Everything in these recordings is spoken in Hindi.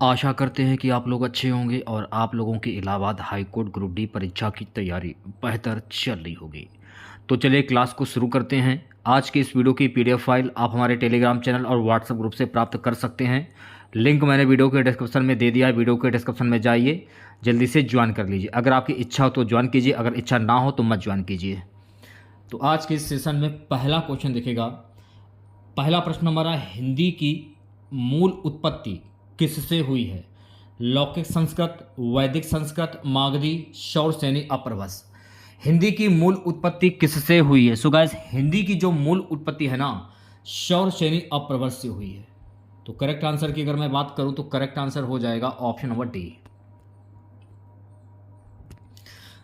आशा करते हैं कि आप लोग अच्छे होंगे और आप लोगों की Allahabad high court group D परीक्षा की तैयारी बेहतर चल रही होगी। तो चलिए क्लास को शुरू करते हैं। आज की इस वीडियो की पीडीएफ फाइल आप हमारे टेलीग्राम चैनल और व्हाट्सएप ग्रुप से प्राप्त कर सकते हैं। लिंक मैंने वीडियो के डिस्क्रिप्शन में दे दिया है। वीडियो के डिस्क्रिप्शन में जाइए, जल्दी से ज्वाइन कर लीजिए। अगर आपकी इच्छा हो तो ज्वाइन कीजिए, अगर इच्छा ना हो तो मत ज्वाइन कीजिए। तो आज के इस सेशन में पहला क्वेश्चन दिखेगा। पहला प्रश्न हमारा, हिंदी की मूल उत्पत्ति किससे हुई है? लौकिक संस्कृत, वैदिक संस्कृत, मागधी, शौरसेनी, अप्रभस। हिंदी की मूल उत्पत्ति किससे हुई है? सो गाइस, हिंदी की जो मूल उत्पत्ति है ना, शौरसेनी अप्रभस से हुई है। तो करेक्ट आंसर की अगर मैं बात करूं तो करेक्ट आंसर हो जाएगा ऑप्शन नंबर डी।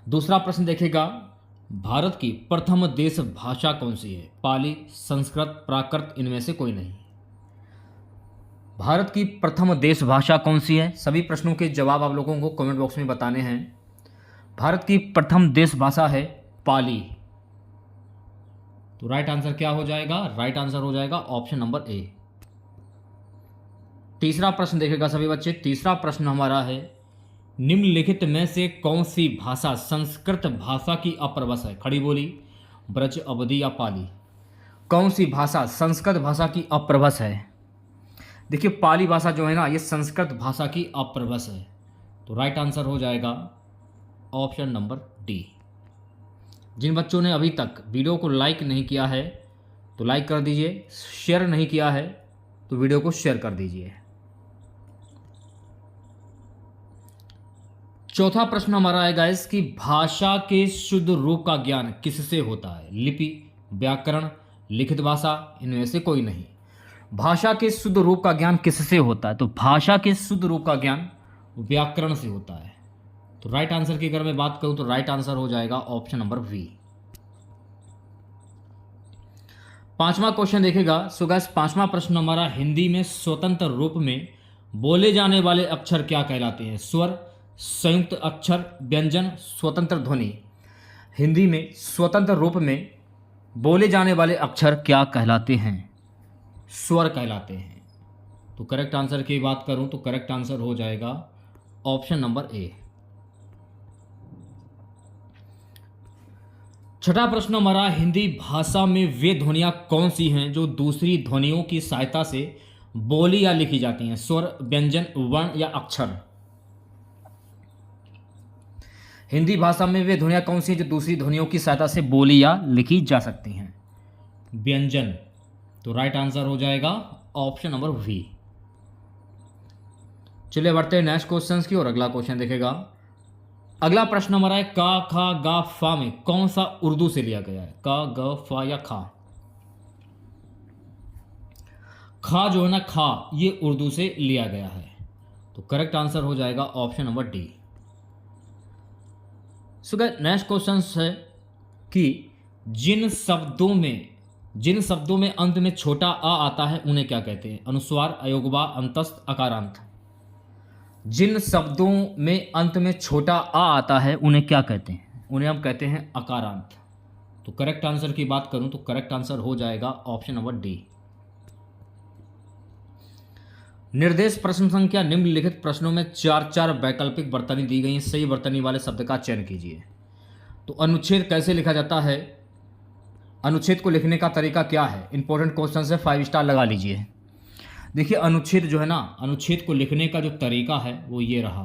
दूसरा प्रश्न देखेगा, भारत की प्रथम देश भाषा कौन सी है? पाली, संस्कृत, प्राकृत, इनमें से कोई नहीं। भारत की प्रथम देश भाषा कौन सी है? सभी प्रश्नों के जवाब आप लोगों को कमेंट बॉक्स में बताने हैं। भारत की प्रथम देश भाषा है पाली। तो राइट आंसर क्या हो जाएगा? राइट आंसर हो जाएगा ऑप्शन नंबर ए। तीसरा प्रश्न देखेगा सभी बच्चे। तीसरा प्रश्न हमारा है, निम्नलिखित में से कौन सी भाषा संस्कृत भाषा की अप्रभस है? खड़ी बोली, ब्रज, अवधी या पाली। कौन सी भाषा संस्कृत भाषा की अप्रभस है? देखिए, पाली भाषा जो है ना, ये संस्कृत भाषा की अप्रभस है। तो राइट आंसर हो जाएगा ऑप्शन नंबर डी। जिन बच्चों ने अभी तक वीडियो को लाइक नहीं किया है तो लाइक कर दीजिए, शेयर नहीं किया है तो वीडियो को शेयर कर दीजिए। चौथा प्रश्न हमारा है गाइस कि भाषा के शुद्ध रूप का ज्ञान किससे होता है? लिपि, व्याकरण, लिखित भाषा, इनमें से कोई नहीं। भाषा के शुद्ध रूप का ज्ञान किससे होता है? तो भाषा के शुद्ध रूप का ज्ञान व्याकरण से होता है। तो राइट आंसर की अगर मैं बात करूं तो राइट आंसर हो जाएगा ऑप्शन नंबर वी। पांचवा क्वेश्चन देखेगा। सो गाइस, पांचवा प्रश्न हमारा, हिंदी में स्वतंत्र रूप में बोले जाने वाले अक्षर क्या कहलाते हैं? स्वर, संयुक्त अक्षर, व्यंजन, स्वतंत्र ध्वनि। हिंदी में स्वतंत्र रूप में बोले जाने वाले अक्षर क्या कहलाते हैं? स्वर कहलाते हैं। तो करेक्ट आंसर की बात करूं तो करेक्ट आंसर हो जाएगा ऑप्शन नंबर ए। छठा प्रश्न हमारा, हिंदी भाषा में वे ध्वनियां कौन सी हैं जो दूसरी ध्वनियों की सहायता से बोली या लिखी जाती हैं? स्वर, व्यंजन, वर्ण या अक्षर। हिंदी भाषा में वे ध्वनियां कौन सी हैं जो दूसरी ध्वनियों की सहायता से बोली या लिखी जा सकती हैं? व्यंजन। तो राइट आंसर हो जाएगा ऑप्शन नंबर वी। चलिए बढ़ते हैं नेक्स्ट क्वेश्चन की और अगला क्वेश्चन देखेगा। अगला प्रश्न हमारा है, का, खा, गा, फा में कौन सा उर्दू से लिया गया है? का, ग, फा या खा। खा जो है ना, खा, ये उर्दू से लिया गया है। तो करेक्ट आंसर हो जाएगा option number D. So next question है कि जिन शब्दों में अंत में छोटा आ आता है उन्हें क्या कहते हैं? अनुस्वार, अयोगवा, अंतस्थ, अकारांत। जिन शब्दों में अंत में छोटा आ आता है उन्हें क्या कहते हैं? उन्हें हम कहते हैं अकारांत। तो करेक्ट आंसर की बात करूं तो करेक्ट आंसर हो जाएगा ऑप्शन नंबर डी। निर्देश प्रश्न संख्या, निम्नलिखित प्रश्नों में 4 वैकल्पिक वर्तनी दी गई हैं, सही वर्तनी वाले शब्द का चयन कीजिए। तो अनुच्छेद कैसे लिखा जाता है? अनुच्छेद को लिखने का तरीका क्या है? इंपॉर्टेंट क्वेश्चन है, 5 स्टार लगा लीजिए। देखिए, अनुच्छेद जो है ना, अनुच्छेद को लिखने का जो तरीका है वो ये रहा।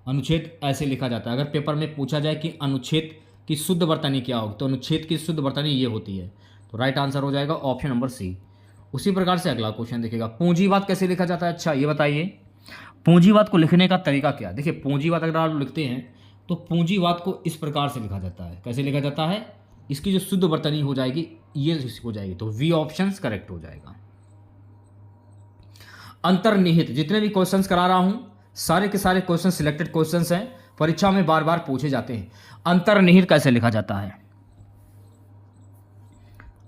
अनुच्छेद ऐसे लिखा जाता है। अगर पेपर में पूछा जाए कि अनुच्छेद की शुद्ध वर्तनी क्या होगी तो अनुच्छेद की शुद्ध वर्तनी ये होती है। तो राइट आंसर हो जाएगा ऑप्शन नंबर सी। उसी प्रकार से अगला क्वेश्चन देखिएगा, पूंजीवाद कैसे लिखा जाता है? अच्छा ये बताइए, पूंजीवाद को लिखने का तरीका क्या? देखिए, पूंजीवाद अगर आप लिखते हैं तो पूंजीवाद को इस प्रकार से लिखा जाता है। कैसे लिखा जाता है? इसकी जो शुद्ध वर्तनी हो जाएगी ये हो जाएगी। तो वी ऑप्शन करेक्ट हो जाएगा। अंतर्निहित, जितने भी क्वेश्चंस करा रहा हूं सारे के सारे क्वेश्चन सिलेक्टेड क्वेश्चंस हैं, परीक्षा में बार बार पूछे जाते हैं। अंतर्निहित कैसे लिखा जाता है?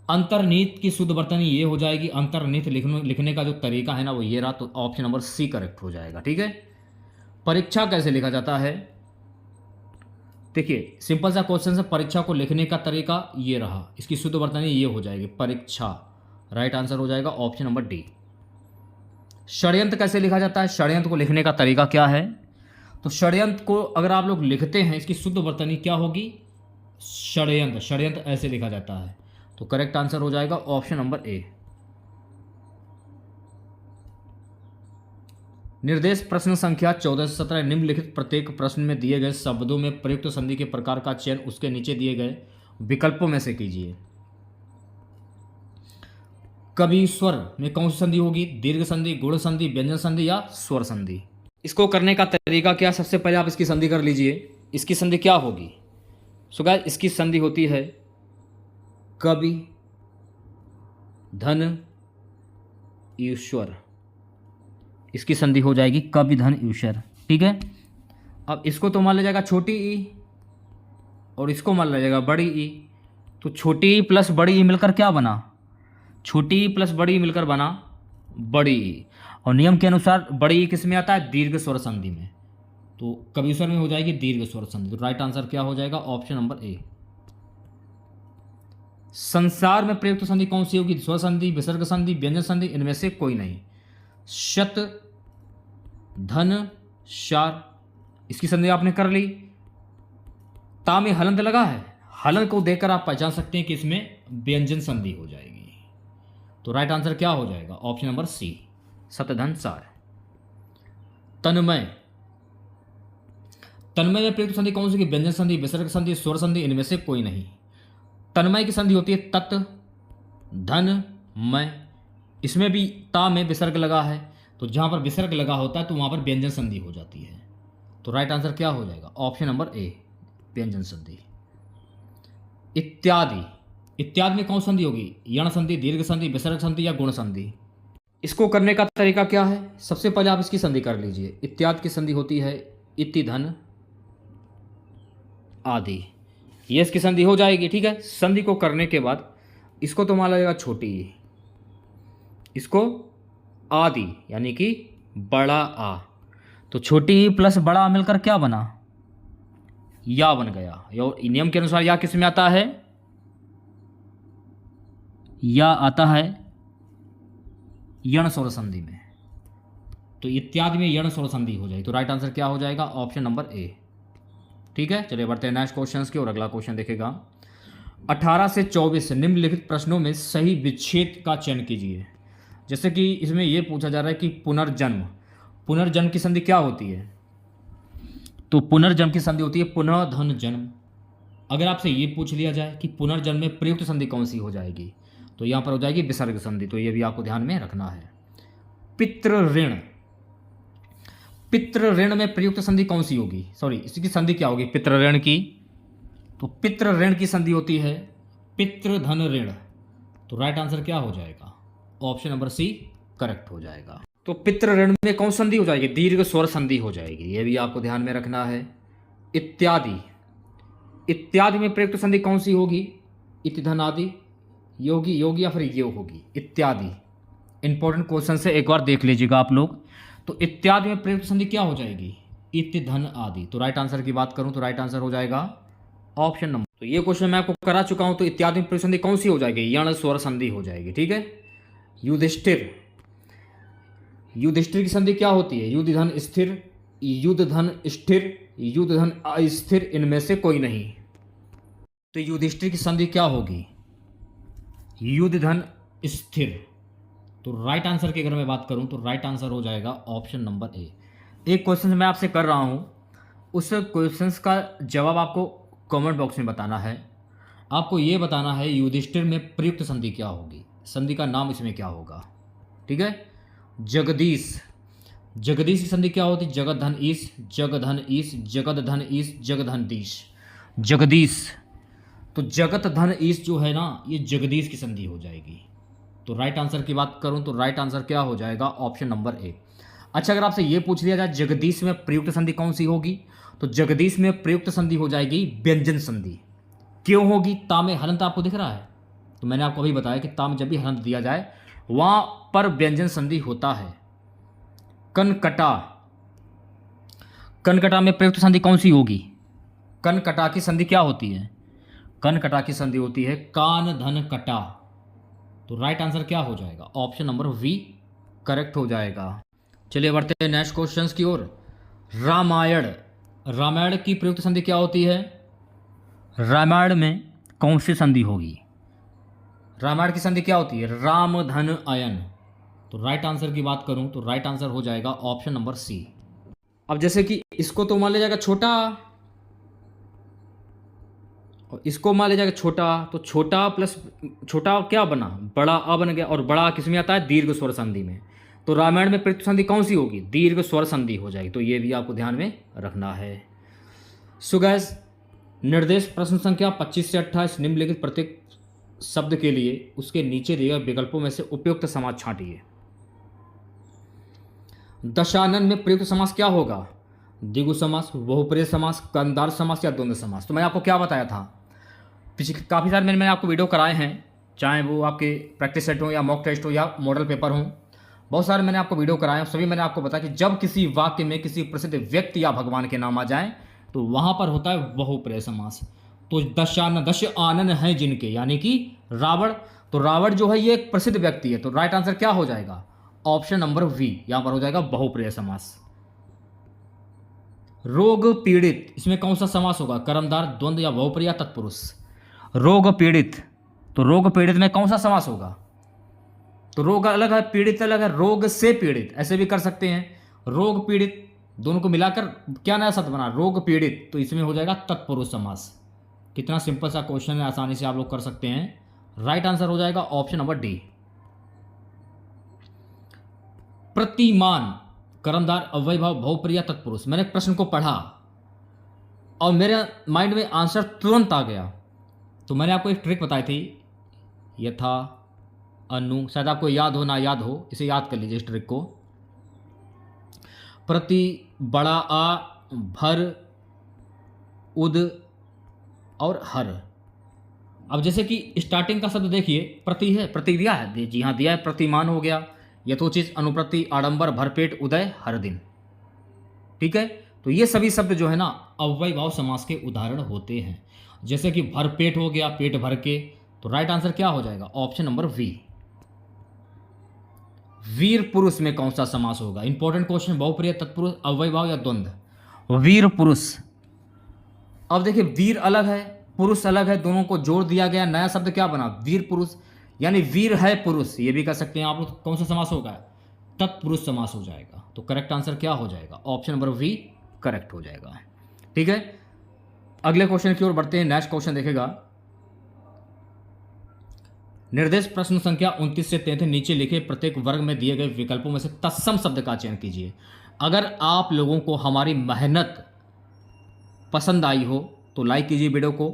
अंतर्निहित की शुद्ध वर्तनी ये हो जाएगी। अंतर्निहित लिखने का जो तरीका है ना वो ये रहा। तो ऑप्शन नंबर सी करेक्ट हो जाएगा। ठीक है। परीक्षा कैसे लिखा जाता है? देखिए, सिंपल सा क्वेश्चन है, परीक्षा को लिखने का तरीका ये रहा, इसकी शुद्ध वर्तनी ये हो जाएगी परीक्षा। राइट आंसर हो जाएगा ऑप्शन नंबर डी। षड्यंत्र कैसे लिखा जाता है, षड्यंत्र को लिखने का तरीका क्या है? तो षड्यंत्र को अगर आप लोग लिखते हैं, इसकी शुद्ध वर्तनी क्या होगी? षड्यंत्र। षड्यंत्र ऐसे लिखा जाता है। तो करेक्ट आंसर हो जाएगा ऑप्शन नंबर ए। निर्देश प्रश्न संख्या 14 से 17। निम्नलिखित प्रत्येक प्रश्न में दिए गए शब्दों में प्रयुक्त संधि के प्रकार का चयन उसके नीचे दिए गए विकल्पों में से कीजिए। कवि स्वर में कौन सी संधि होगी? दीर्घ संधि, गुण संधि, व्यंजन संधि या स्वर संधि? इसको करने का तरीका क्या? सबसे पहले आप इसकी संधि कर लीजिए। इसकी संधि क्या होगी? सो गाइस, इसकी संधि होती है कवि धन ईश्वर। इसकी संधि हो जाएगी कवि धन ईश्वर। ठीक है। अब इसको तो मान लिया जाएगा छोटी ई और इसको मान लिया जाएगा बड़ी ई। तो छोटी ई प्लस बड़ी ई मिलकर क्या बना? छोटी ई प्लस बड़ी ई मिलकर बना बड़ी ई। और नियम के अनुसार बड़ी ई किस में आता है? दीर्घ स्वर संधि में। तो कवि स्वर में हो जाएगी दीर्घ स्वर संधि। तो राइट आंसर क्या हो जाएगा? Option number A. संसार में प्रयुक्त संधि कौन सी होगी? स्वर संधि, विसर्ग संधि, व्यंजन संधि, इनमें से कोई नहीं। शत धन शार, इसकी संधि आपने कर ली। ता में हलंत लगा है, हलंत को देखकर आप पहचान सकते हैं कि इसमें व्यंजन संधि हो जाएगी। तो राइट आंसर क्या हो जाएगा? ऑप्शन नंबर सी, शतधन सार। तन्मय, तन्मय में प्रयुक्त संधि कौन सी? व्यंजन संधि, विसर्ग संधि, स्वर संधि, इनमें से कोई नहीं। तन्मय की संधि होती है तत् धन मय। इसमें भी ता में विसर्ग लगा है, तो जहां पर विसर्ग लगा होता है तो वहां पर व्यंजन संधि हो जाती है। तो राइट आंसर क्या हो जाएगा? ऑप्शन नंबर ए, व्यंजन संधि। इत्यादि, इत्यादि में कौन संधि होगी? यण संधि, दीर्घ संधि, विसर्ग संधि या गुण संधि? इसको करने का तरीका क्या है? सबसे पहले आप इसकी संधि कर लीजिए। इत्यादि की संधि होती है इति धन आदि। ये इसकी संधि हो जाएगी। ठीक है। संधि को करने के बाद इसको तो मान लगेगा छोटी ई, इसको आदि यानी कि बड़ा आ। तो छोटी ई प्लस बड़ा आ मिलकर क्या बना? या बन गया। और नियम के अनुसार या किस में आता है? या आता है यण स्वर संधि में। तो इत्यादि में यण स्वर संधि हो जाएगी। तो राइट आंसर क्या हो जाएगा? Option number A. ठीक है। चलिए बढ़ते हैं नेक्स्ट क्वेश्चन की और अगला क्वेश्चन देखेगा 18 से 24 निम्नलिखित प्रश्नों में सही विच्छेद का चयन कीजिए। जैसे कि इसमें यह पूछा जा रहा है कि पुनर्जन्म, पुनर्जन्म की संधि क्या होती है? तो पुनर्जन्म की संधि होती है पुनः धन जन्म। अगर आपसे ये पूछ लिया जाए कि पुनर्जन्म में प्रयुक्त संधि कौन सी हो जाएगी, तो यहाँ पर हो जाएगी विसर्ग संधि। तो ये भी आपको ध्यान में रखना है। पितृ ऋण, पितृ ऋण में प्रयुक्त संधि कौन सी होगी? सॉरी, इसकी संधि क्या होगी पितृ ऋण की? तो पितृ ऋण की संधि होती है पितृधन ऋण। तो राइट आंसर क्या हो जाएगा? ऑप्शन नंबर सी करेक्ट हो जाएगा। तो पितृ ऋण में कौन संधि हो जाएगी? दीर्घ स्वर संधि हो जाएगी। यह भी आपको ध्यान में रखना है। इत्यादि, इत्यादि में प्रयुक्त संधि कौन सी होगी? इति धन आदि, योगी योगी या फिर यो होगी। इत्यादि इंपॉर्टेंट क्वेश्चन से एक बार देख लीजिएगा आप लोग। तो इत्यादि में प्रयुक्त संधि क्या हो जाएगी? इति धन आदि। तो राइट आंसर की बात करूं तो राइट आंसर हो जाएगा ऑप्शन नंबर। तो ये क्वेश्चन मैं आपको करा चुका हूं। तो इत्यादि में प्रयुक्त संधि कौन सी हो जाएगी? यण स्वर संधि हो जाएगी। ठीक है। युधिष्ठिर, युधिष्ठिर की संधि क्या होती है? युध धन स्थिर, युध धन स्थिर, युध धन अस्थिर, इनमें से कोई नहीं। तो युधिष्ठिर की संधि क्या होगी? युध धन स्थिर। तो राइट आंसर की अगर मैं बात करूं तो राइट आंसर हो जाएगा ऑप्शन नंबर ए। एक क्वेश्चन मैं आपसे कर रहा हूं, उस क्वेश्चन का जवाब आपको कमेंट बॉक्स में बताना है। आपको यह बताना है युधिष्ठिर में प्रयुक्त संधि क्या होगी, संधि का नाम इसमें क्या होगा। ठीक है। जगदीश, जगदीश की संधि क्या होती? जगत धन ईश, जग धन ईश, जगत धन ईश, जग धन दीश। जगदीश, तो जगत धन ईश जो है ना, ये जगदीश की संधि हो जाएगी। तो राइट आंसर की बात करूं तो राइट आंसर क्या हो जाएगा? Option number A. अच्छा, अगर आपसे ये पूछ लिया जाए जगदीश में प्रयुक्त संधि कौन सी होगी, तो जगदीश में प्रयुक्त संधि हो जाएगी व्यंजन संधि। क्यों होगी? ता में हलंत आपको दिख रहा है, तो मैंने आपको अभी बताया कि ता में जब भी हलंत दिया जाए वहां पर व्यंजन संधि होता है। कनकटा, कनकटा में प्रयुक्त संधि कौन सी होगी? कनकटा की संधि क्या होती है? कनकटा की संधि होती है कान धन कटा। तो राइट आंसर क्या हो जाएगा? ऑप्शन नंबर वी करेक्ट हो जाएगा। चलिए बढ़ते हैं नेक्स्ट क्वेश्चंस की ओर। रामायण, रामायण की प्रयुक्त संधि क्या होती है? रामायण में कौन सी संधि होगी? रामायण की संधि क्या होती है? राम धन अयन। तो राइट आंसर की बात करूं तो राइट आंसर हो जाएगा ऑप्शन नंबर सी। अब जैसे कि इसको तो मान लिया जाएगा छोटा और इसको मान लिया जाएगा छोटा, तो छोटा प्लस छोटा क्या बना? बड़ा आ बन गया, और बड़ा किस में आता है? दीर्घ स्वर संधि में। तो रामायण में प्रयुक्त संधि कौन सी होगी? दीर्घ स्वर संधि हो जाएगी। तो ये भी आपको ध्यान में रखना है। सो गाइस, निर्देश प्रश्न संख्या 25 से 28 निम्नलिखित प्रत्येक शब्द के लिए उसके नीचे दिए गए विकल्पों में से उपयुक्त समास छांटिए। दशानन में प्रयुक्त समास क्या होगा? द्विगु समास, बहुप्रिय समास, कंदार समास या द्वंद्व समास। तो मैंने आपको क्या बताया था? पिछले काफ़ी सारे मैंने आपको वीडियो कराए हैं, चाहे वो आपके प्रैक्टिस सेट हो या मॉक टेस्ट हो या मॉडल पेपर हो, बहुत सारे मैंने आपको वीडियो कराए हैं। सभी मैंने आपको बताया कि जब किसी वाक्य में किसी प्रसिद्ध व्यक्ति या भगवान के नाम आ जाएं तो वहां पर होता है बहुप्रिय समास। तो दश आनन है जिनके, यानी कि रावण, तो रावण जो है ये एक प्रसिद्ध व्यक्ति है। तो राइट आंसर क्या हो जाएगा? ऑप्शन नंबर वी, यहां पर हो जाएगा बहुप्रिय समास। रोग पीड़ित, इसमें कौन सा समास होगा? कर्मधार, द्वंद्व या बहुप्रिय तत्पुरुष? रोग पीड़ित, तो रोग पीड़ित में कौन सा समास होगा? तो रोग अलग है, पीड़ित अलग है। रोग से पीड़ित ऐसे भी कर सकते हैं। रोग पीड़ित दोनों को मिलाकर क्या नया शब्द बना? रोग पीड़ित। तो इसमें हो जाएगा तत्पुरुष समास। कितना सिंपल सा क्वेश्चन है, आसानी से आप लोग कर सकते हैं। राइट आंसर हो जाएगा ऑप्शन नंबर डी। प्रतिमान, कर्मधार, अव्ययी भाव, बहुप्रिय तत्पुरुष। मैंने प्रश्न को पढ़ा और मेरे माइंड में आंसर तुरंत आ गया। तो मैंने आपको एक ट्रिक बताई थी, यथा अनु, शायद आपको याद हो ना याद हो, इसे याद कर लीजिए इस ट्रिक को। प्रति, बड़ा आ, भर, उद और हर। अब जैसे कि स्टार्टिंग का शब्द देखिए, प्रति है, प्रति दिया है, जी हाँ दिया है, प्रतिमान हो गया, यथोचित, अनुप्रति, आडंबर, भरपेट, उदय, हर दिन। ठीक है, तो ये सभी शब्द जो है ना अव्ययी भाव समास के उदाहरण होते हैं। जैसे कि भरपेट हो गया, पेट भर के। तो राइट आंसर क्या हो जाएगा? Option number we. वीर पुरुष में कौन सा समास होगा? Important question. बहुप्रिय, तत्पुरुष, अव्ययी भाव या द्वंद्व? वीर पुरुष। अब देखिए, वीर अलग है, पुरुष अलग है, दोनों को जोड़ दिया गया, नया शब्द क्या बना? वीर पुरुष, यानी वीर है पुरुष, ये भी कह सकते हैं आप लोग। कौन सा समास होगा? तत्पुरुष समास हो जाएगा। तो करेक्ट आंसर क्या हो जाएगा? ऑप्शन नंबर वी करेक्ट हो जाएगा। ठीक है, अगले क्वेश्चन की ओर बढ़ते हैं। नेक्स्ट क्वेश्चन देखेगा, निर्देश प्रश्न संख्या 29 से 33 नीचे लिखे प्रत्येक वर्ग में दिए गए विकल्पों में से तत्सम शब्द का चयन कीजिए। अगर आप लोगों को हमारी मेहनत पसंद आई हो तो लाइक कीजिए वीडियो को,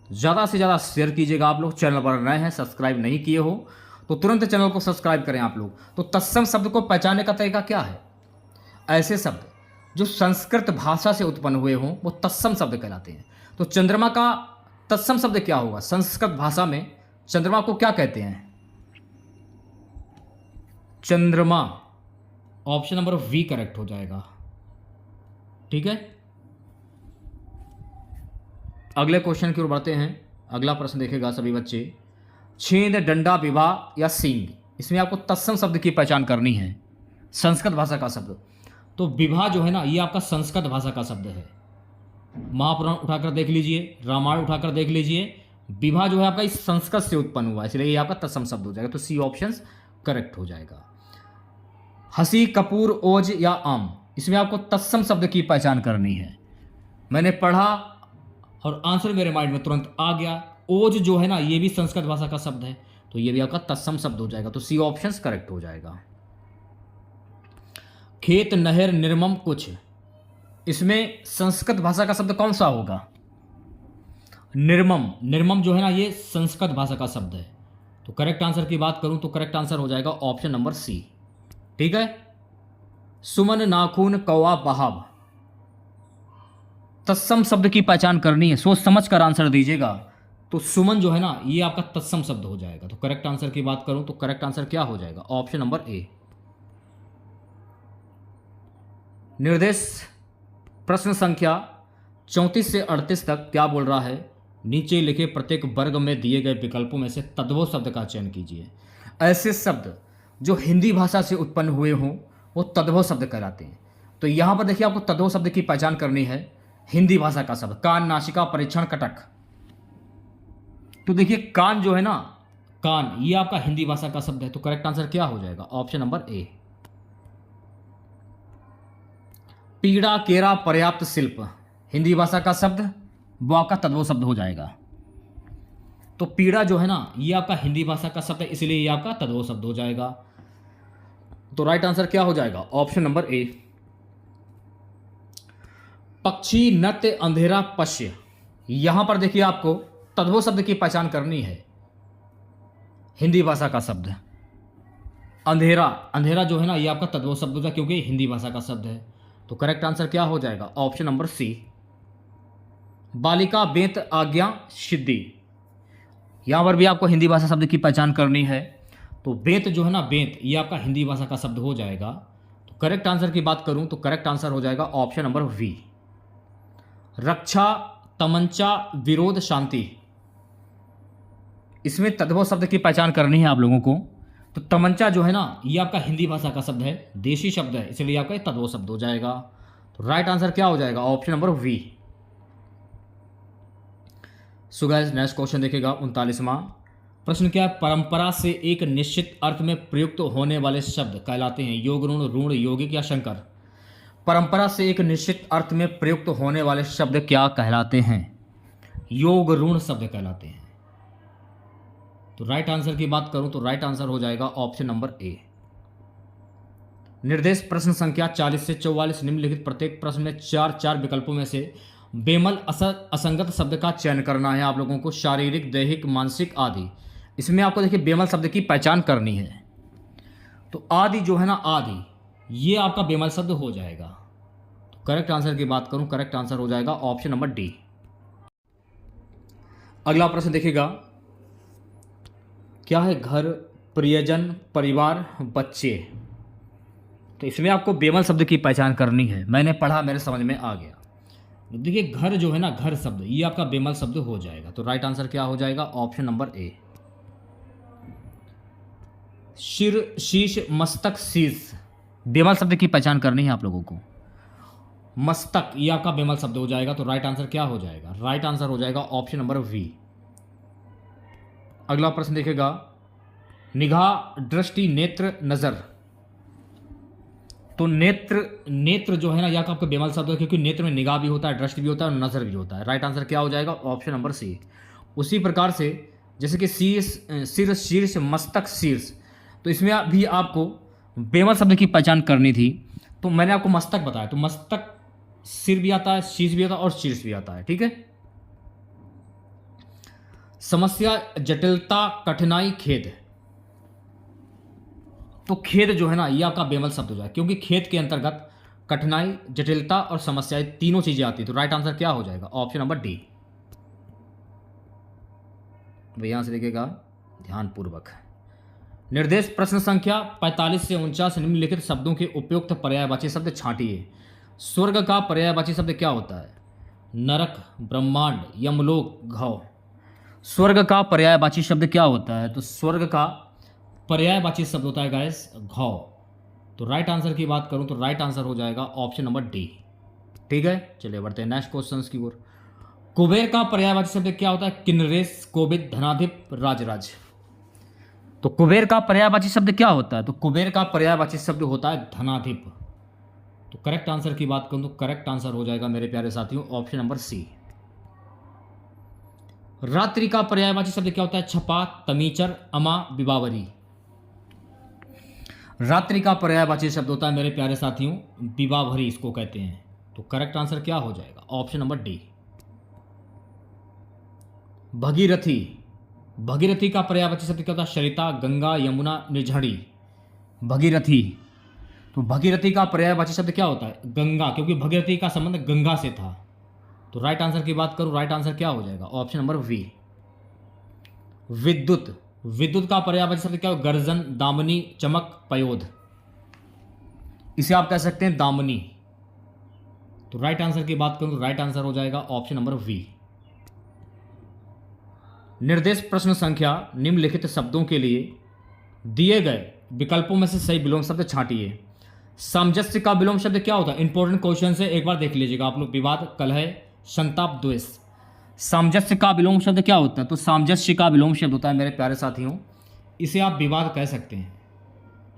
ज़्यादा से ज़्यादा शेयर कीजिएगा। आप लोग चैनल पर नए हैं, सब्सक्राइब नहीं किए हो तो तुरंत चैनल को सब्सक्राइब करें आप लोग। तो तत्सम शब्द को पहचानने का तरीका क्या है? ऐसे शब्द जो संस्कृत भाषा से उत्पन्न हुए हों वो तत्सम शब्द कहलाते हैं। तो चंद्रमा का तत्सम शब्द क्या होगा? संस्कृत भाषा में चंद्रमा को क्या कहते हैं? चंद्रमा। ऑप्शन नंबर वी करेक्ट हो जाएगा। ठीक है, अगले क्वेश्चन की ओर बढ़ते हैं। अगला प्रश्न देखेगा सभी बच्चे, छेद, डंडा, विवाह या सींग। इसमें आपको तत्सम शब्द की पहचान करनी है, संस्कृत भाषा का शब्द। तो विवाह जो है ना ये आपका संस्कृत भाषा का शब्द है। महापुराण उठाकर देख लीजिए, रामायण उठाकर देख लीजिए, विवाह जो है आपका इस संस्कृत से उत्पन्न हुआ है, इसलिए ये आपका तत्सम शब्द हो जाएगा। तो सी ऑप्शन करेक्ट हो जाएगा। हंसी, कपूर, ओज या आम, इसमें आपको तत्सम शब्द की पहचान करनी है। मैंने पढ़ा और आंसर मेरे माइंड में तुरंत आ गया। ओज जो है ना ये भी संस्कृत भाषा का शब्द है, तो ये भी आपका तत्सम शब्द हो जाएगा। तो सी ऑप्शन करेक्ट हो जाएगा। खेत, नहर, निर्मम, कुछ, इसमें संस्कृत भाषा का शब्द कौन सा होगा? निर्मम। निर्मम जो है ना ये संस्कृत भाषा का शब्द है। तो करेक्ट आंसर की बात करूं तो करेक्ट आंसर हो जाएगा ऑप्शन नंबर सी। ठीक है, सुमन, नाखून, कौवा, बहाव, तत्सम शब्द की पहचान करनी है, सोच समझ कर आंसर दीजिएगा। तो सुमन जो है ना ये आपका तत्सम शब्द हो जाएगा। तो करेक्ट आंसर की बात करूं तो करेक्ट आंसर क्या हो जाएगा? Option number A. निर्देश प्रश्न संख्या 34 से 38 तक क्या बोल रहा है? नीचे लिखे प्रत्येक वर्ग में दिए गए विकल्पों में से तद्भव शब्द का चयन कीजिए। ऐसे शब्द जो हिंदी भाषा से उत्पन्न हुए हों वो तद्भव शब्द कहलाते हैं। तो यहाँ पर देखिए आपको तद्भव शब्द की पहचान करनी है। हिंदी भाषा का शब्द कान, नासिका, परीक्षण, कटक। तो देखिए कान जो है ना, कान, ये आपका हिंदी भाषा का शब्द है। तो करेक्ट आंसर क्या हो जाएगा? Option number A. पीड़ा, केरा, पर्याप्त, शिल्प, हिंदी भाषा का शब्द, वो आपका तद्भव शब्द हो जाएगा। तो पीड़ा जो है ना, ये आपका हिंदी भाषा का शब्द है, इसलिए ये आपका तद्भव शब्द हो जाएगा। तो राइट आंसर क्या हो जाएगा? Option number A. पक्षी, नृत्य, अंधेरा, पश्य, यहां पर देखिए आपको तद्भव शब्द की पहचान करनी है। हिंदी भाषा का शब्द अंधेरा, अंधेरा जो है ना, ये आपका तद्भव शब्द होता है क्योंकि हिंदी भाषा का शब्द है। तो करेक्ट आंसर क्या हो जाएगा? Option number C. बालिका, बेंत, आज्ञा, सिद्धि, यहां पर भी आपको हिंदी भाषा शब्द की पहचान करनी है। तो बेंत जो है ना, बेंत, ये आपका हिंदी भाषा का शब्द हो जाएगा। तो करेक्ट आंसर की बात करूं तो करेक्ट आंसर हो जाएगा ऑप्शन नंबर वी। रक्षा, तमंचा, विरोध, शांति, इसमें तद्भव शब्द की पहचान करनी है आप लोगों को। तो तमंचा जो है ना, ये आपका हिंदी भाषा का शब्द है, देशी शब्द है, इसलिए आपका तद्भव शब्द हो जाएगा। तो राइट आंसर क्या हो जाएगा? Option number B. So guys next question देखेगा 39वां प्रश्न क्या है? परंपरा से एक निश्चित अर्थ में प्रयुक्त होने वाले शब्द कहलाते हैं योग, ऋण, ऋण, यौगिक या शंकर। परंपरा से एक निश्चित अर्थ में प्रयुक्त होने वाले शब्द क्या कहलाते हैं? योग, ऋण शब्द कहलाते हैं। तो राइट आंसर की बात करूं तो राइट आंसर हो जाएगा ऑप्शन नंबर ए। निर्देश प्रश्न संख्या 40 से 44 निम्नलिखित प्रत्येक प्रश्न में चार विकल्पों में से बेमल असंगत शब्द का चयन करना है आप लोगों को। शारीरिक, दैहिक, मानसिक, आदि, इसमें आपको देखिए बेमल शब्द की पहचान करनी है। तो आदि जो है ना, आदि, ये आपका बेमल शब्द हो जाएगा। तो करेक्ट आंसर की बात करूं, करेक्ट आंसर हो जाएगा ऑप्शन नंबर डी। अगला प्रश्न देखिएगा क्या है? घर, प्रियजन, परिवार, बच्चे। तो इसमें आपको बेमल शब्द की पहचान करनी है। मैंने पढ़ा, मेरे समझ में आ गया। देखिए घर जो है ना, घर शब्द, ये आपका बेमल शब्द हो जाएगा। तो राइट आंसर क्या हो जाएगा? Option number A. सिर, शीश, मस्तक, शीर्ष, बेमल शब्द की पहचान करनी है आप लोगों को। मस्तक, ये आपका बेमल शब्द हो जाएगा। तो राइट आंसर क्या हो जाएगा? राइट आंसर हो जाएगा ऑप्शन नंबर वी। अगला प्रश्न देखेगा निगाह, दृष्टि, नेत्र, नजर। तो नेत्र जो है ना, यह आपका बेमल शब्द है क्योंकि नेत्र में निगाह भी होता है, दृष्टि भी होता है और नजर भी होता है। राइट आंसर क्या हो जाएगा? Option number C. उसी प्रकार से जैसे कि सिर, शीर्ष, मस्तक, शीर्ष, तो इसमें भी आपको बेमल शब्द की पहचान करनी थी। तो मैंने आपको मस्तक बताया, तो मस्तक, सिर भी आता है, शीर्ष भी आता है और शीर्ष भी आता है। ठीक है। समस्या, जटिलता, कठिनाई, खेद। तो खेद जो है ना, ये आपका बेमल शब्द हो जाए क्योंकि खेद के अंतर्गत कठिनाई, जटिलता और समस्या, तीनों चीजें आती है। तो राइट आंसर क्या हो जाएगा? Option number D. यहां से देखिएगा ध्यानपूर्वक। निर्देश प्रश्न संख्या 45 से 49 निम्नलिखित शब्दों के उपयुक्त पर्यायवाची शब्द छांटिए। स्वर्ग का पर्यायवाची शब्द क्या होता है? नरक, ब्रह्मांड, यमलोक, घौ। स्वर्ग का पर्यायवाची शब्द क्या होता है? तो स्वर्ग का पर्यायवाची शब्द होता है गाइस घौ। तो राइट आंसर की बात करूं तो राइट आंसर हो जाएगा ऑप्शन नंबर डी। ठीक है, चलिए बढ़ते हैं नेक्स्ट क्वेश्चन की ओर। कुबेर का पर्यायवाची शब्द क्या होता है? किन्नरेश, कोविद, धनाधिप, राजराज। तो कुबेर का पर्यायवाची शब्द क्या होता है? तो कुबेर का पर्यायवाची शब्द होता है धनाधिप। तो करेक्ट आंसर की बात करूं तो करेक्ट आंसर हो जाएगा मेरे प्यारे साथियों ऑप्शन नंबर सी। रात्रि का पर्यायवाची शब्द क्या होता है? छपा, तमीचर, अमा, विबावरी। रात्रि का पर्यायवाची शब्द होता है मेरे प्यारे साथियों विबावरी, इसको कहते हैं। तो करेक्ट आंसर क्या हो जाएगा? Option number D. Bhagirathi, Bhagirathi का पर्यायवाची शब्द क्या होता है? सरिता, गंगा, यमुना, निर्झरी। भगीरथी, तो भगीरथी का पर्यायवाची शब्द क्या होता है? गंगा, क्योंकि भगीरथी का संबंध गंगा से था। तो राइट आंसर की बात करूं, राइट आंसर क्या हो जाएगा? Option number B. विद्युत, विद्युत का पर्यायवाची शब्द क्या हो? गर्जन, दामनी, चमक, पयोध। इसे आप कह सकते हैं दामनी। तो राइट आंसर की बात करूं तो राइट आंसर हो जाएगा ऑप्शन नंबर वी। निर्देश प्रश्न संख्या निम्नलिखित शब्दों के लिए दिए गए विकल्पों में से सही विलोम शब्द छांटिए। सामंजस्य का विलोम शब्द क्या होता है? इंपॉर्टेंट क्वेश्चन है, एक बार देख लीजिएगा आप लोग। विवाद, कलह, संताप, द्वेष। सामंजस्य का विलोम शब्द क्या होता है? तो सामंजस्य का विलोम शब्द होता है मेरे प्यारे साथियों, इसे आप विवाद कह सकते हैं।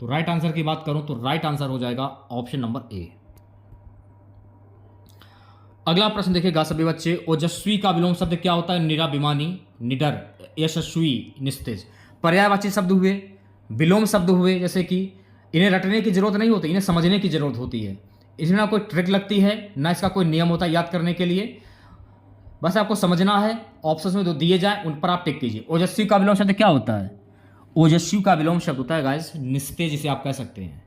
तो राइट आंसर की बात करूं तो राइट आंसर हो जाएगा ऑप्शन नंबर ए। अगला प्रश्न देखिएगा सभी बच्चे, ओजस्वी का विलोम शब्द क्या होता है? निराभिमानी, निडर, यशस्वी, निस्तेज। पर्यायवाची शब्द हुए, विलोम शब्द हुए, जैसे कि इन्हें रटने की जरूरत नहीं होती, इन्हें समझने की जरूरत होती है। इसमें ना कोई ट्रिक लगती है, ना इसका कोई नियम होता है याद करने के लिए, बस आपको समझना है। ऑप्शंस में जो दिए जाए उन पर आप टिक कीजिए। ओजस्वी का विलोम शब्द क्या होता है? ओजस्वी का विलोम शब्द होता है गाइस निस्तेज, जिसे आप कह सकते हैं।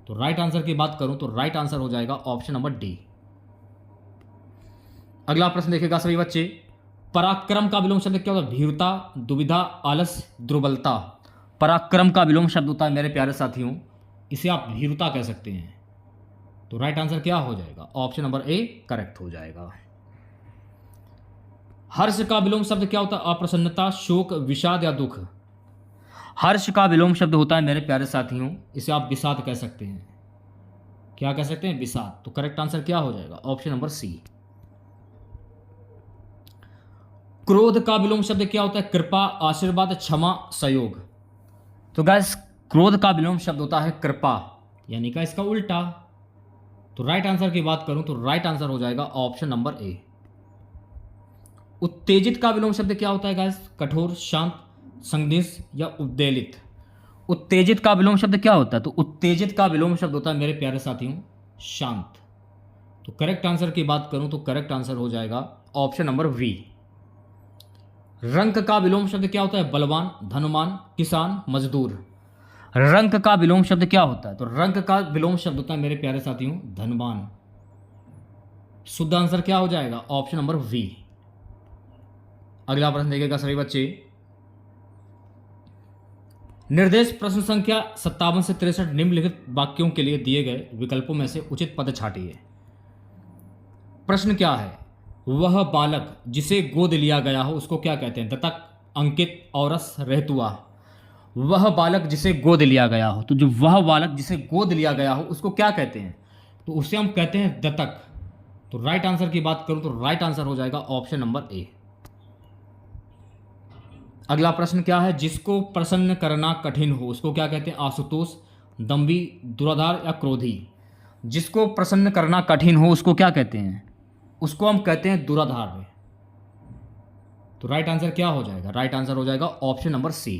तो राइट आंसर की बात करूं तो राइट आंसर हो जाएगा ऑप्शन नंबर डी। अगला प्रश्न देखिएगा सभी बच्चे, पराक्रम का विलोम शब्द क्या होता है? भीरुता, दुविधा, आलस, दुर्बलता। पराक्रम का विलोम शब्द होता है मेरे प्यारे साथियों, इसे आप भीरुता कह सकते हैं। तो राइट आंसर क्या हो जाएगा? ऑप्शन नंबर ए करेक्ट हो जाएगा। हर्ष का विलोम शब्द क्या होता है? अप्रसन्नता, शोक, विषाद या दुख। हर्ष का विलोम शब्द होता है मेरे प्यारे साथियों, इसे आप विषाद कह सकते हैं। क्या कह सकते हैं? विषाद। तो करेक्ट आंसर क्या हो जाएगा? Option number C. क्रोध का विलोम शब्द क्या होता है? कृपा, आशीर्वाद, क्षमा, सहयोग। तो गाइस क्रोध का विलोम शब्द होता है कृपा, यानी का इसका उल्टा। तो राइट आंसर की बात करूं तो राइट आंसर हो जाएगा ऑप्शन नंबर ए। उत्तेजित का विलोम शब्द क्या होता है गाइस? कठोर, शांत, संदिग्ध या उद्वेलित। उत्तेजित का विलोम शब्द क्या होता है? तो उत्तेजित का विलोम शब्द होता है मेरे प्यारे साथियों शांत। तो करेक्ट आंसर की बात करूं तो करेक्ट आंसर हो जाएगा ऑप्शन नंबर वी। रंक का विलोम शब्द क्या होता है? बलवान, धनवान, किसान, मजदूर। रंक का विलोम शब्द क्या होता है? तो रंक का विलोम शब्द होता है मेरे प्यारे साथियों धनवान। शुद्ध आंसर क्या हो जाएगा? Option number B. अगला प्रश्न देखिएगा सभी बच्चे, निर्देश प्रश्न संख्या 57 से 63 निम्नलिखित वाक्यों के लिए दिए गए विकल्पों में से उचित पद छांटिए। प्रश्न क्या है? वह बालक जिसे गोद लिया गया हो उसको क्या कहते हैं? दत्तक, अंकित, औरस, रहतुआ। वह बालक जिसे गोद लिया गया हो, तो जो वह बालक जिसे गोद लिया गया हो उसको क्या कहते हैं? तो उसे हम कहते हैं दत्तक। तो राइट आंसर की बात करूं तो राइट आंसर हो जाएगा ऑप्शन नंबर ए। अगला प्रश्न क्या है? जिसको प्रसन्न करना कठिन हो उसको क्या कहते हैं? आशुतोष, दम्भी, दुराधार या क्रोधी। जिसको प्रसन्न करना कठिन हो उसको क्या कहते हैं? उसको हम कहते हैं दुराधार। तो राइट आंसर क्या हो जाएगा? राइट आंसर हो जाएगा ऑप्शन नंबर सी।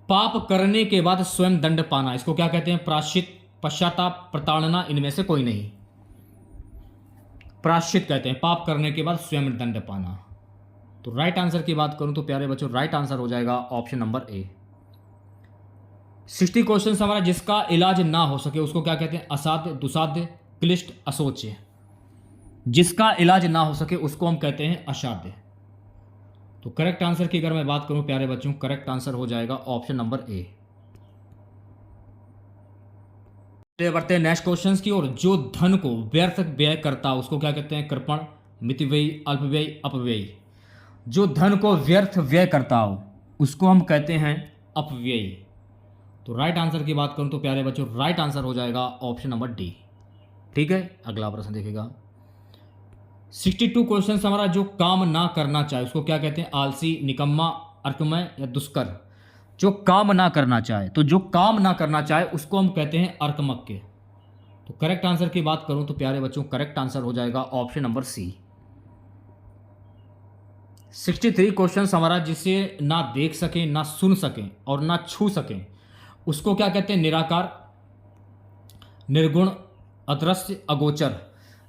पाप करने के बाद स्वयं दंड पाना, इसको क्या कहते हैं? प्रायश्चित, पश्चाताप, प्रताड़ना, इनमें से कोई नहीं। प्रायश्चित कहते हैं पाप करने के बाद स्वयं दंड पाना। तो राइट आंसर की बात करूं तो प्यारे बच्चों राइट आंसर हो जाएगा ऑप्शन नंबर ए। 60 क्वेश्चन हमारा, जिसका इलाज ना हो सके उसको क्या कहते हैं? असाध्य, दुसाध्य, क्लिष्ट, असोच्य। जिसका इलाज ना हो सके उसको हम कहते हैं असाध्य। तो करेक्ट आंसर की अगर मैं बात करूं प्यारे बच्चों, करेक्ट आंसर हो जाएगा ऑप्शन नंबर ए। बढ़ते हैं नेक्स्ट क्वेश्चन की ओर। जो धन को व्यर्थ व्यय करता उसको क्या कहते हैं? कृपण, मितव्ययी, अल्पव्ययी, अपव्ययी। जो धन को व्यर्थ व्यय करता हो उसको हम कहते हैं अपव्ययी। तो राइट आंसर की बात करूं तो प्यारे बच्चों राइट आंसर हो जाएगा ऑप्शन नंबर डी। ठीक है, अगला प्रश्न देखिएगा। 62 क्वेश्चन हमारा, जो काम ना करना चाहे उसको क्या कहते हैं? आलसी, निकम्मा, अर्कमय या दुष्कर। जो काम ना करना चाहे, तो जो काम ना करना चाहे उसको हम कहते हैं अर्कमक्य। तो करेक्ट आंसर की बात करूं तो प्यारे बच्चों करेक्ट आंसर हो जाएगा ऑप्शन नंबर सी। 63 क्वेश्चन हमारा, जिसे ना देख सकें, ना सुन सकें और ना छू सकें उसको क्या कहते हैं? निराकार, निर्गुण, अदृश्य, अगोचर।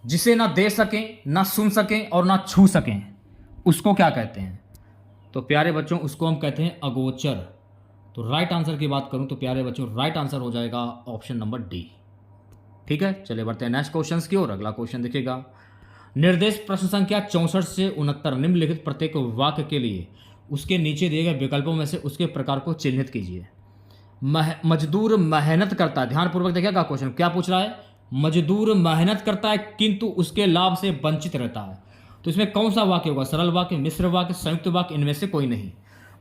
जिसे ना देख सकें, ना सुन सकें और ना छू सकें उसको क्या कहते हैं? तो प्यारे बच्चों उसको हम कहते हैं अगोचर। तो राइट आंसर की बात करूं तो प्यारे बच्चों राइट आंसर हो जाएगा ऑप्शन नंबर डी। ठीक है, चलिए बढ़ते हैं नेक्स्ट क्वेश्चन की ओर। अगला क्वेश्चन देखिएगा। निर्देश प्रश्न संख्या 64 से 69 निम्नलिखित प्रत्येक वाक्य के लिए उसके नीचे दिए गए विकल्पों में से उसके प्रकार को चिन्हित कीजिए। मजदूर मेहनत करता है, ध्यानपूर्वक देखिएगा क्वेश्चन क्या पूछ रहा है। मजदूर मेहनत करता है किंतु उसके लाभ से वंचित रहता है। तो इसमें कौन सा वाक्य होगा? सरल वाक्य, मिश्र वाक्य, संयुक्त वाक्य, इनमें से कोई नहीं।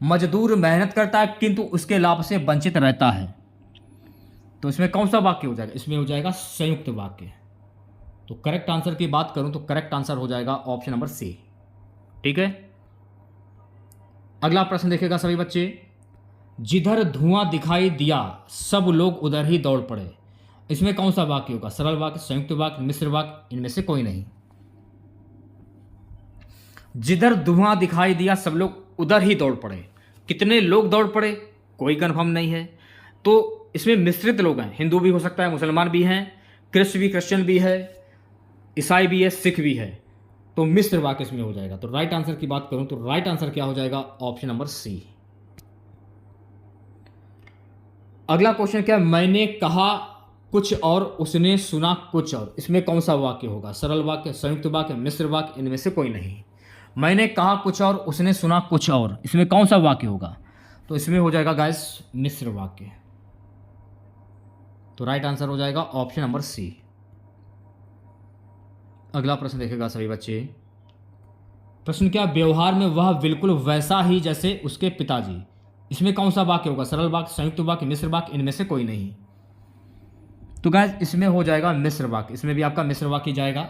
मजदूर मेहनत करता है किंतु उसके लाभ से वंचित रहता है। तो इसमें कौन सा वाक्य हो जाएगा? इसमें हो जाएगा संयुक्त वाक्य। तो करेक्ट आंसर की बात करूं तो करेक्ट आंसर हो जाएगा ऑप्शन नंबर सी। ठीक है, अगला प्रश्न देखेगा सभी बच्चे। जिधर धुआं दिखाई दिया सब लोग उधर ही दौड़ पड़े। इसमें कौन सा वाक्य होगा? सरल वाक्य, संयुक्त वाक्य, मिश्र वाक्य, इनमें से कोई नहीं। जिधर धुआं दिखाई दिया सब लोग उधर ही दौड़ पड़े। कितने लोग दौड़ पड़े कोई कंफर्म नहीं है। तो इसमें मिश्रित लोग हैं, हिंदू भी हो सकता है, मुसलमान भी हैं, क्रिश्चियन भी है, ईसाई भी है, सिख भी है। तो मिश्र वाक्य इसमें हो जाएगा। तो राइट आंसर की बात करूं तो राइट आंसर क्या हो जाएगा? Option number C. अगला क्वेश्चन क्या है? मैंने कहा कुछ और उसने सुना कुछ और। इसमें कौन सा वाक्य होगा? सरल वाक्य, संयुक्त वाक्य, मिश्र वाक्य, इनमें से कोई नहीं। मैंने कहा कुछ और उसने सुना कुछ और, इसमें कौन सा वाक्य होगा? तो इसमें हो जाएगा गाइस मिश्र वाक्य। तो राइट आंसर हो जाएगा ऑप्शन नंबर सी। अगला प्रश्न देखेगा सभी बच्चे। प्रश्न क्या? व्यवहार में वह बिल्कुल वैसा ही जैसे उसके पिताजी। इसमें कौन सा वाक्य होगा? सरल वाक्य, संयुक्त वाक्य, मिश्र वाक्य, इनमें से कोई नहीं। तो गाइस इसमें हो जाएगा मिश्र वाक्य। इसमें भी आपका मिश्र वाक्य जाएगा।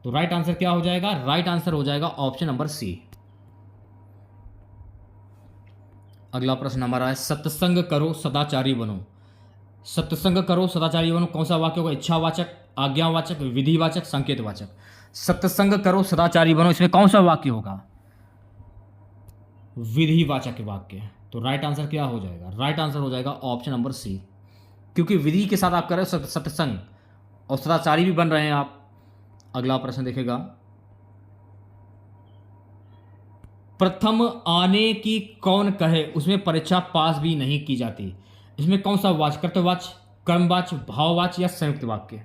तो राइट आंसर क्या हो जाएगा? राइट आंसर हो जाएगा ऑप्शन नंबर सी। अगला प्रश्न हमारा है सत्संग करो सदाचारी बनो। सत्संग करो सदाचारी बनो कौन सा वाक्य होगा? इच्छावाचक, आज्ञावाचक, विधिवाचक, संकेतवाचक। सत्संग करो सदाचारी बनो, इसमें कौन सा वाक्य होगा? विधिवाचक वाक्य। तो राइट आंसर क्या हो जाएगा? राइट आंसर हो जाएगा ऑप्शन नंबर सी, क्योंकि विधि के साथ आप कर रहे हो सत्संग और सदाचारी भी बन रहे हैं आप। अगला प्रश्न देखेगा। प्रथम आने की कौन कहे उसमें परीक्षा पास भी नहीं की जाती। इसमें कौन सा वाच्य? कर्तवाच्य, कर्मवाच्य, भाववाच्य या संयुक्त वाक्य?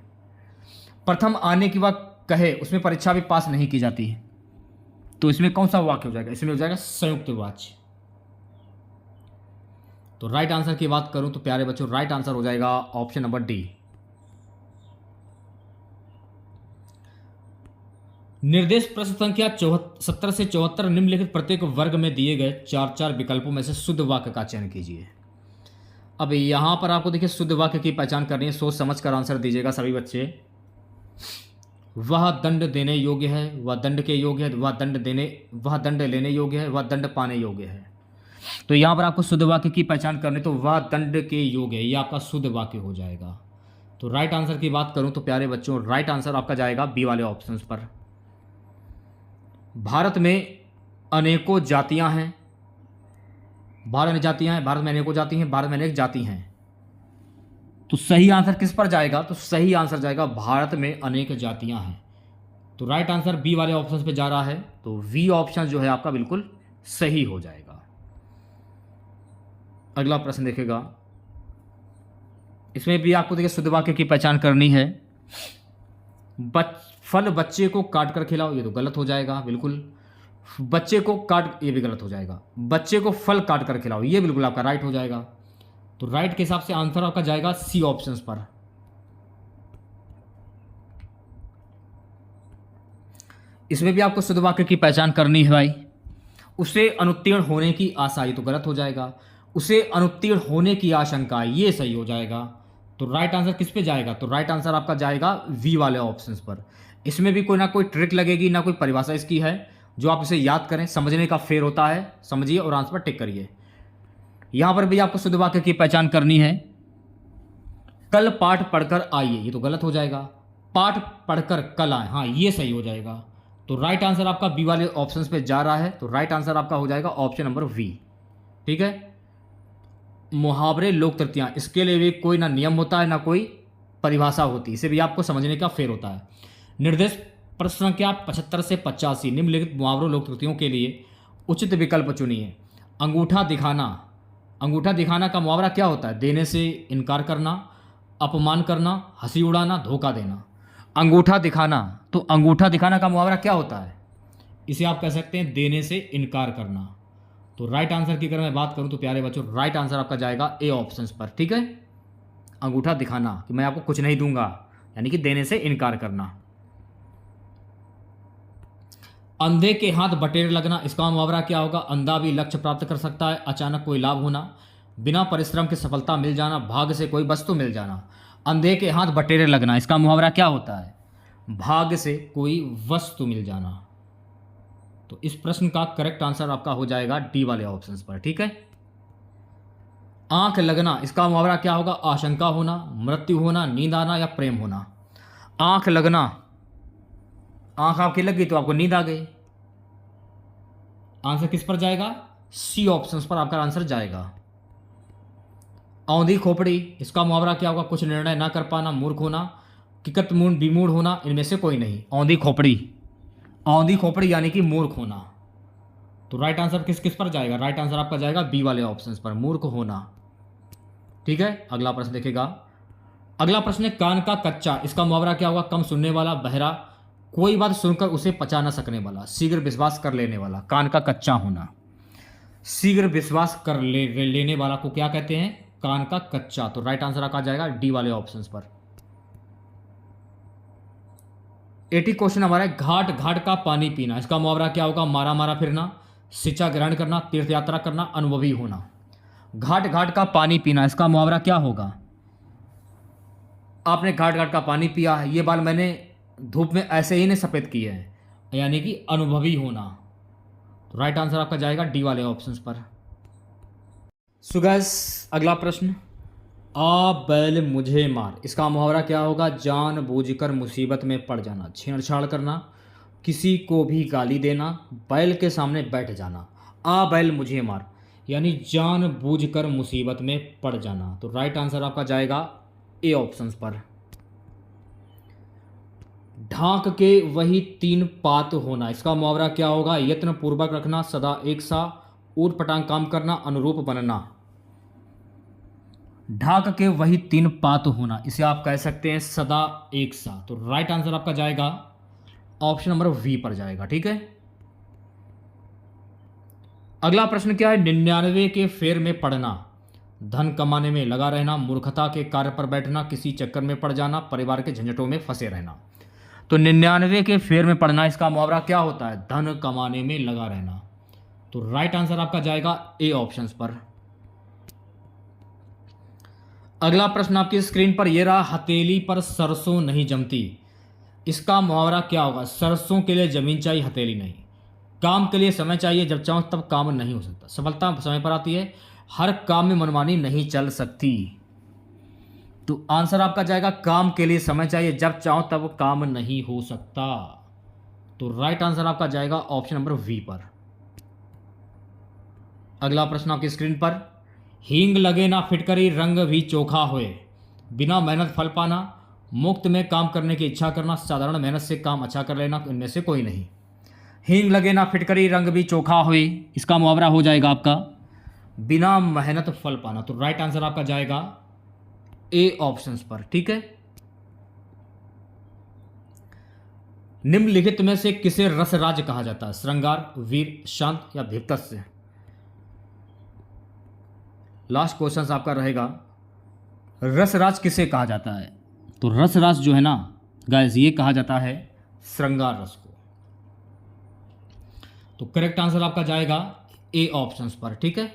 प्रथम आने की बात कहे उसमें परीक्षा भी पास नहीं की जाती है। तो इसमें कौन सा वाक्य हो जाएगा? इसमें हो जाएगा संयुक्त वाच्य। तो राइट आंसर की बात करूं तो प्यारे बच्चों राइट आंसर हो जाएगा ऑप्शन नंबर डी। निर्देश प्रश्न संख्या 70 से 74 निम्नलिखित प्रत्येक वर्ग में दिए गए 4 विकल्पों में से शुद्ध वाक्य का चयन कीजिए। अब यहां पर आपको देखिए शुद्ध वाक्य की पहचान करनी है, सोच समझ कर आंसर दीजिएगा सभी बच्चे। वह दंड देने योग्य है, वह दंड के योग्य है, वह दंड लेने योग्य है, वह दंड पाने योग्य है। तो यहां पर आपको शुद्ध वाक्य की पहचान करनी, तो वह दंड के योग्य है, यह आपका शुद्ध वाक्य हो जाएगा। तो राइट आंसर की बात करूं तो प्यारे बच्चों राइट आंसर आपका जाएगा बी वाले ऑप्शंस पर। भारत में अनेकों जातियां हैं, भारत में जातियां हैं, भारत में अनेकों जाति हैं, भारत में अनेक जाति हैं। तो सही आंसर किस पर जाएगा? तो सही आंसर जाएगा भारत में अनेक जातियां हैं। तो राइट आंसर बी वाले ऑप्शन पे जा रहा है। तो वी ऑप्शन जो है आपका बिल्कुल सही हो जाएगा। अगला प्रश्न देखेगा। इसमें भी आपको देखिए शुद्ध वाक्य की पहचान करनी है। फल बच्चे को काट कर खिलाओ, ये तो गलत हो जाएगा बिल्कुल। बच्चे को काट, ये भी गलत हो जाएगा। बच्चे को फल काट कर खिलाओ, ये बिल्कुल आपका राइट हो जाएगा। तो राइट के हिसाब से आंसर आपका जाएगा सी ऑप्शंस पर। इसमें भी आपको शुद्ध वाक्य की पहचान करनी है भाई। उसे अनुत्तीर्ण होने की आशा, ये तो गलत हो जाएगा। उसे अनुत्तीर्ण होने की आशंका, ये सही हो जाएगा। तो राइट आंसर किस पे जाएगा? तो राइट आंसर आपका जाएगा वी वाले ऑप्शंस पर। इसमें भी कोई ना कोई ट्रिक लगेगी, ना कोई परिभाषा इसकी है जो आप इसे याद करें। समझने का फेर होता है, समझिए और आंसर पर टिक करिए। यहां पर भी आपको शुद्ध वाक्य की पहचान करनी है। कल पाठ पढ़कर आइए, ये तो गलत हो जाएगा। पाठ पढ़कर कल आए, हाँ ये सही हो जाएगा। तो राइट आंसर आपका बी वाले ऑप्शंस पे जा रहा है। तो राइट आंसर आपका हो जाएगा ऑप्शन नंबर वी। ठीक है। मुहावरे, लोक तृतीयां, इसके लिए भी कोई ना नियम होता है ना कोई परिभाषा होती है, इसे भी आपको समझने का फेर होता है। निर्देश प्रश्न संख्या 75 से 85 निम्नलिखित मुहावरों लोक तृतीयों के लिए उचित विकल्प चुनिए। अंगूठा दिखाना, अंगूठा दिखाना का मुहावरा क्या होता है? देने से इनकार करना, अपमान करना, हंसी उड़ाना, धोखा देना। अंगूठा दिखाना, तो अंगूठा दिखाना का मुहावरा क्या होता है? इसे आप कह सकते हैं देने से इनकार करना। तो राइट आंसर की अगर मैं बात करूं तो प्यारे बच्चों राइट आंसर आपका जाएगा ए ऑप्शंस पर। ठीक है। अंगूठा दिखाना कि मैं आपको कुछ नहीं दूंगा, यानी कि देने से इनकार करना। अंधे के हाथ बटेर लगना, इसका मुहावरा क्या होगा? अंधा भी लक्ष्य प्राप्त कर सकता है, अचानक कोई लाभ होना, बिना परिश्रम के सफलता मिल जाना, भाग्य से कोई वस्तु मिल जाना। अंधे के हाथ बटेर लगना, इसका मुहावरा क्या होता है? भाग्य से कोई वस्तु मिल जाना। तो इस प्रश्न का करेक्ट आंसर आपका हो जाएगा डी वाले ऑप्शंस पर, ठीक है। आंख लगना, इसका मुहावरा क्या होगा? आशंका होना, मृत्यु होना, नींद आना या प्रेम होना। आंख लगना, आंख आपकी लग गई तो आपको नींद आ गई। आंसर किस पर जाएगा? सी ऑप्शंस पर आपका आंसर जाएगा। औंधी खोपड़ी, इसका मुहावरा क्या होगा? कुछ निर्णय ना कर पाना, मूर्ख होना, किकत मूड विमूढ़ होना, इनमें से कोई नहीं। औंधी खोपड़ी, औंधी खोपड़ी यानी कि मूर्ख होना। तो राइट आंसर किस किस पर जाएगा? राइट आंसर आपका जाएगा बी वाले ऑप्शंस पर, मूर्ख होना, ठीक है। अगला प्रश्न देखेगा। अगला प्रश्न है कान का कच्चा, इसका मुहावरा क्या होगा? कम सुनने वाला, बहरा, कोई बात सुनकर उसे पचा न सकने वाला, शीघ्र विश्वास कर लेने वाला। कान का कच्चा होना, शीघ्र विश्वास कर लेने वाला को क्या कहते हैं? कान का कच्चा। तो राइट आंसर आपका जाएगा डी वाले ऑप्शंस पर। 80 क्वेश्चन हमारा है, घाट घाट का पानी पीना, इसका मुहावरा क्या होगा? मारा मारा फिरना, शिक्षा ग्रहण करना, तीर्थ यात्रा करना, अनुभवी होना। घाट घाट का पानी पीना, इसका मुहावरा क्या होगा? आपने घाट घाट का पानी पिया है, ये बाल मैंने धूप में ऐसे ही नहीं सफ़ेद किए हैं, यानी कि अनुभवी होना। तो राइट आंसर आपका जाएगा डी वाले ऑप्शंस पर। सो गाइस, अगला प्रश्न, आ बैल मुझे मार, इसका मुहावरा क्या होगा? जानबूझकर मुसीबत में पड़ जाना, छेड़छाड़ करना, किसी को भी गाली देना, बैल के सामने बैठ जाना। आ बैल मुझे मार यानी जानबूझकर मुसीबत में पड़ जाना। तो राइट आंसर आपका जाएगा ए ऑप्शंस पर। ढांक के वही 3 पात होना, इसका मुहावरा क्या होगा? यत्न पूर्वक रखना, सदा एक सा, ऊट पटांग काम करना, अनुरूप बनना। ढाक के वही 3 पात होना, इसे आप कह सकते हैं सदा एक सा। तो राइट आंसर आपका जाएगा ऑप्शन नंबर वी पर जाएगा, ठीक है। अगला प्रश्न क्या है? 99 के फेर में पड़ना, धन कमाने में लगा रहना, मूर्खता के कार्य पर बैठना, किसी चक्कर में पड़ जाना, परिवार के झंझटों में फंसे रहना। तो 99 के फेर में पड़ना, इसका मुहावरा क्या होता है? धन कमाने में लगा रहना। तो राइट आंसर आपका जाएगा ए ऑप्शंस पर। अगला प्रश्न आपकी स्क्रीन पर ये रहा, हथेली पर सरसों नहीं जमती, इसका मुहावरा क्या होगा? सरसों के लिए जमीन चाहिए, हथेली नहीं। काम के लिए समय चाहिए, जब चाहो तब काम नहीं हो सकता। सफलता समय पर आती है, हर काम में मनमानी नहीं चल सकती। तो आंसर आपका जाएगा काम के लिए समय चाहिए, जब चाहो तब काम नहीं हो सकता। तो राइट आंसर आपका जाएगा ऑप्शन नंबर वी पर। अगला प्रश्न आपकी स्क्रीन पर, हींग लगे ना फिटकरी, रंग भी चोखा होए, बिना मेहनत फल पाना, मुफ्त में काम करने की इच्छा करना, साधारण मेहनत से काम अच्छा कर लेना, इनमें से कोई नहीं। हींग लगे ना फिटकरी, रंग भी चोखा होए, इसका मुहावरा हो जाएगा आपका बिना मेहनत फल पाना। तो राइट आंसर आपका जाएगा ए ऑप्शंस पर, ठीक है। निम्नलिखित में से किसे रसराज कहा जाता है? श्रृंगार, वीर, शांत या भीतस्य। लास्ट क्वेश्चन आपका रहेगा, रसराज किसे कहा जाता है? तो रसराज जो है ना गाइस, ये कहा जाता है श्रृंगार रस को। तो करेक्ट आंसर आपका जाएगा ए ऑप्शंस पर, ठीक है।